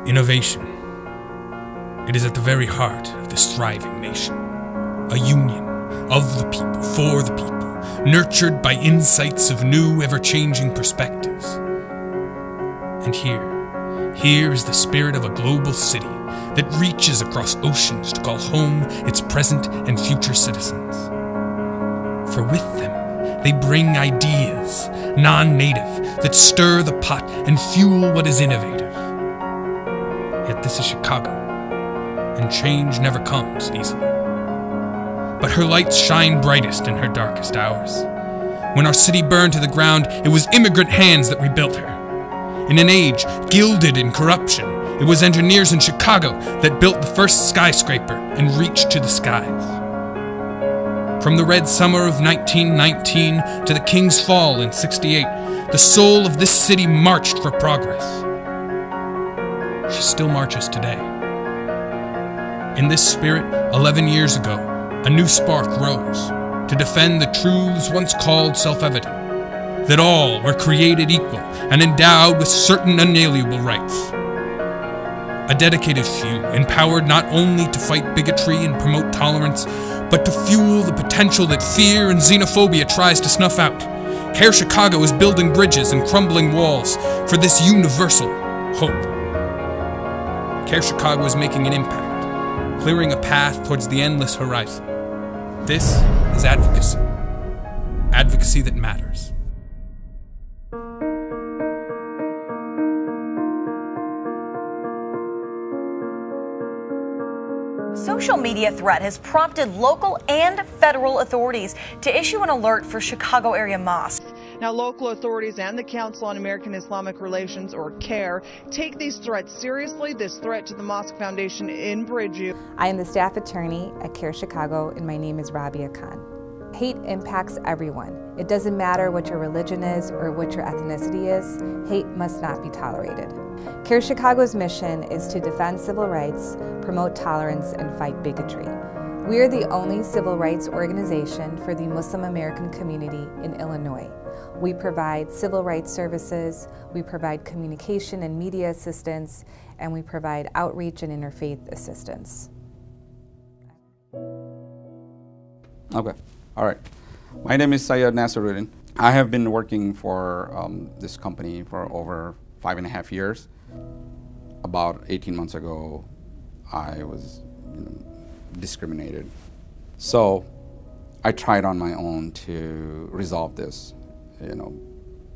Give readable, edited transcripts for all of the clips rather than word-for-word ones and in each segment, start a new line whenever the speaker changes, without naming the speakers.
Innovation. It is at the very heart of this thriving nation. A union of the people, for the people, nurtured by insights of new, ever-changing perspectives. And here is the spirit of a global city that reaches across oceans to call home its present and future citizens. For with them, they bring ideas, non-native, that stir the pot and fuel what is innovative. Yet this is Chicago, and change never comes easily. But her lights shine brightest in her darkest hours. When our city burned to the ground, it was immigrant hands that rebuilt her. In an age gilded in corruption, it was engineers in Chicago that built the first skyscraper and reached to the skies. From the red summer of 1919 to the King's Fall in '68, the soul of this city marched for progress. She still marches today. In this spirit, 11 years ago, a new spark rose to defend the truths once called self-evident, that all were created equal and endowed with certain unalienable rights. A dedicated few, empowered not only to fight bigotry and promote tolerance, but to fuel the potential that fear and xenophobia tries to snuff out. CAIR-Chicago is building bridges and crumbling walls for this universal hope. CAIR-Chicago is making an impact, clearing a path towards the endless horizon. This is advocacy. Advocacy that matters.
Social media threat has prompted local and federal authorities to issue an alert for Chicago area mosques.
Now, local authorities and the Council on American Islamic Relations, or CAIR, take these threats seriously. This threat to the Mosque Foundation in Bridgeview.
I am the staff attorney at CAIR-Chicago, and my name is Rabia Khan. Hate impacts everyone. It doesn't matter what your religion is or what your ethnicity is. Hate must not be tolerated. CAIR-Chicago's mission is to defend civil rights, promote tolerance, and fight bigotry. We are the only civil rights organization for the Muslim American community in Illinois. We provide civil rights services, we provide communication and media assistance, and we provide outreach and interfaith assistance.
Okay, all right. My name is Syed Nasruddin. I have been working for this company for over 5.5 years. About 18 months ago, I was discriminated. So I tried on my own to resolve this,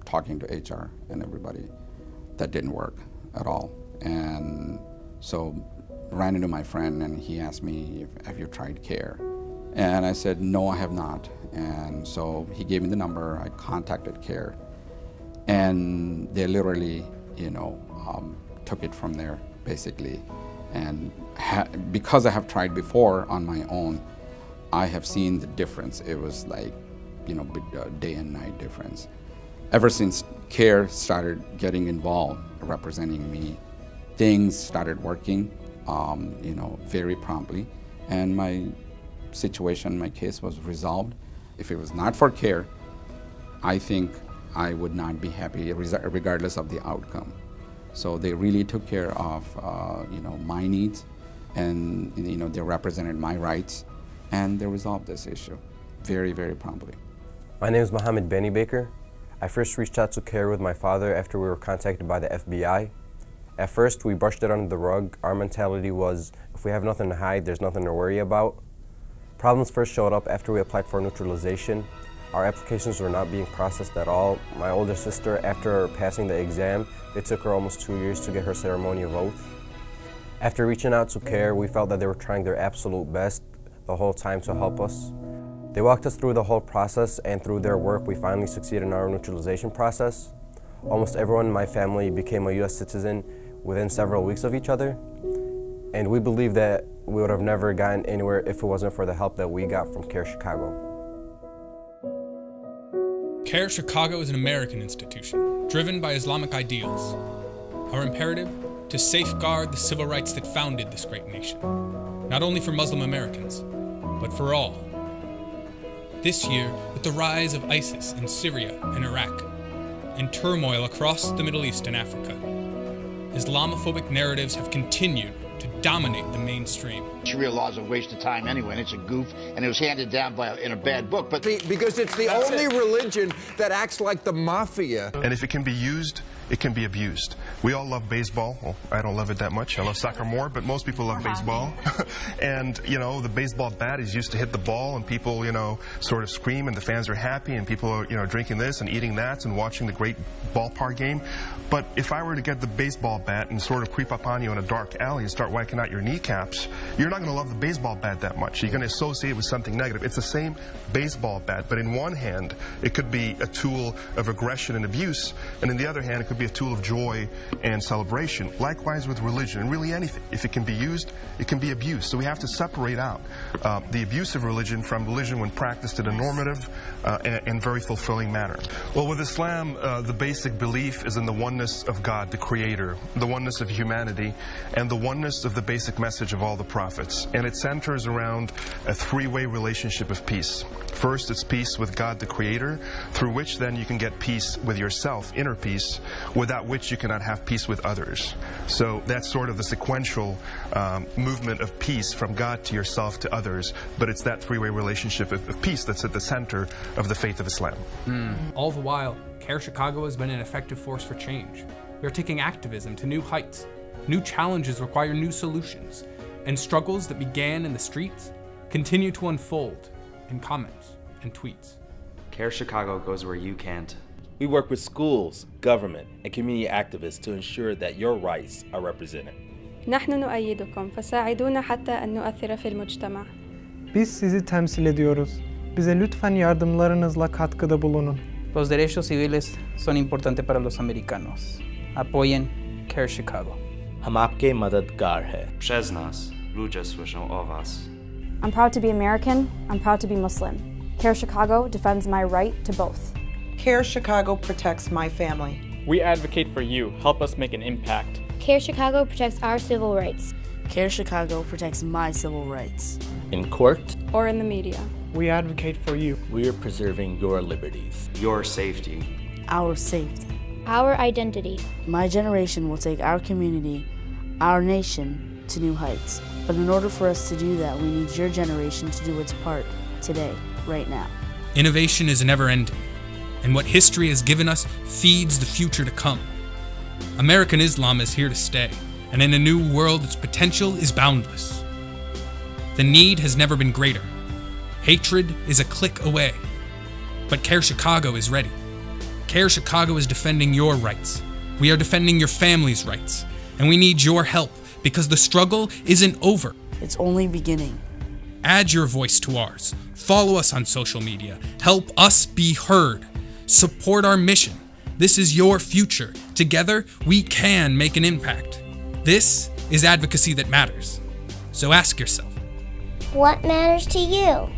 talking to HR and everybody. That didn't work at all. And so ran into my friend and he asked me, have you tried CAIR? And I said, no, I have not. And so he gave me the number, I contacted CAIR, and they literally, took it from there, basically. And because I have tried before on my own, I have seen the difference. It was like, day and night difference. Ever since CAIR started getting involved, representing me, things started working, very promptly, and my situation, my case was resolved. If it was not for CAIR, I think I would not be happy regardless of the outcome. So they really took care of, my needs, and they represented my rights, and they resolved this issue very, very promptly.
My name is Mohammed Benny Baker. I first reached out to CAIR with my father after we were contacted by the FBI. At first, we brushed it under the rug. Our mentality was, if we have nothing to hide, there's nothing to worry about. Problems first showed up after we applied for neutralization. Our applications were not being processed at all. My older sister, after passing the exam, it took her almost 2 years to get her ceremony of oath. After reaching out to CAIR, we felt that they were trying their absolute best the whole time to help us. They walked us through the whole process, and through their work, we finally succeeded in our neutralization process. Almost everyone in my family became a U.S. citizen within several weeks of each other, and we believe that we would have never gotten anywhere if it wasn't for the help that we got from CAIR-Chicago.
CAIR-Chicago is an American institution, driven by Islamic ideals. Our imperative, to safeguard the civil rights that founded this great nation, not only for Muslim Americans, but for all. This year, with the rise of ISIS in Syria and Iraq, and turmoil across the Middle East and Africa, Islamophobic narratives have continued to dominate the mainstream.
Sharia law is a waste of time anyway, and it's a goof, and it was handed down in a bad book. But
because it's the only religion that acts like the mafia.
And if it can be used, it can be abused. We all love baseball. Well, I don't love it that much. I love soccer more, but most people love baseball. And, you know, the baseball bat is used to hit the ball, and people, you know, sort of scream, and the fans are happy, and people are, you know, drinking this and eating that and watching the great ballpark game. But if I were to get the baseball bat and sort of creep up on you in a dark alley and start whacking out your kneecaps, you're not going to love the baseball bat that much. You're going to associate it with something negative. It's the same baseball bat, but in one hand, it could be a tool of aggression and abuse, and in the other hand, it could be a tool of joy and celebration. Likewise with religion, and really anything. If it can be used, it can be abused. So we have to separate out the abuse of religion from religion when practiced in a normative and very fulfilling manner. Well, with Islam, the basic belief is in the oneness of God, the Creator, the oneness of humanity, and the oneness of the basic message of all the prophets. And it centers around a three-way relationship of peace. First, it's peace with God, the Creator, through which then you can get peace with yourself, inner peace, without which you cannot have peace with others. So that's sort of the sequential movement of peace from God to yourself to others, but it's that three-way relationship of peace that's at the center of the faith of Islam.
All the while, CAIR-Chicago has been an effective force for change. We are taking activism to new heights. New challenges require new solutions, and struggles that began in the streets continue to unfold in comments and tweets.
CAIR-Chicago goes where you can't.
We work with schools, government, and community activists to ensure that your rights are represented.
نحن نؤيدكم فساعدونا حتى أن نؤثر في المجتمع.
Biz sizi temsil ediyoruz. Bize lütfen yardımlarınızla katkıda bulunun.
Los derechos civiles son importantes para los americanos. Apoyen CAIR-Chicago.
हम आपके मददगार हैं.
Przez nas ludzie słyszą o was.
I'm proud to be American. I'm proud to be Muslim. CAIR-Chicago defends my right to both.
CAIR-Chicago protects my family.
We advocate for you. Help us make an impact.
CAIR-Chicago protects our civil rights.
CAIR-Chicago protects my civil rights.
In court
or in the media.
We advocate for you.
We are preserving your liberties.
Your safety.
Our safety.
Our identity.
My generation will take our community, our nation, to new heights. But in order for us to do that, we need your generation to do its part today, right now.
Innovation is never-ending, and what history has given us feeds the future to come. American Islam is here to stay, and in a new world, its potential is boundless. The need has never been greater. Hatred is a click away. But CAIR-Chicago is ready. CAIR-Chicago is defending your rights. We are defending your family's rights, and we need your help because the struggle isn't over.
It's only beginning.
Add your voice to ours. Follow us on social media. Help us be heard. Support our mission. This is your future. Together, we can make an impact. This is Advocacy That Matters. So ask yourself,
what matters to you?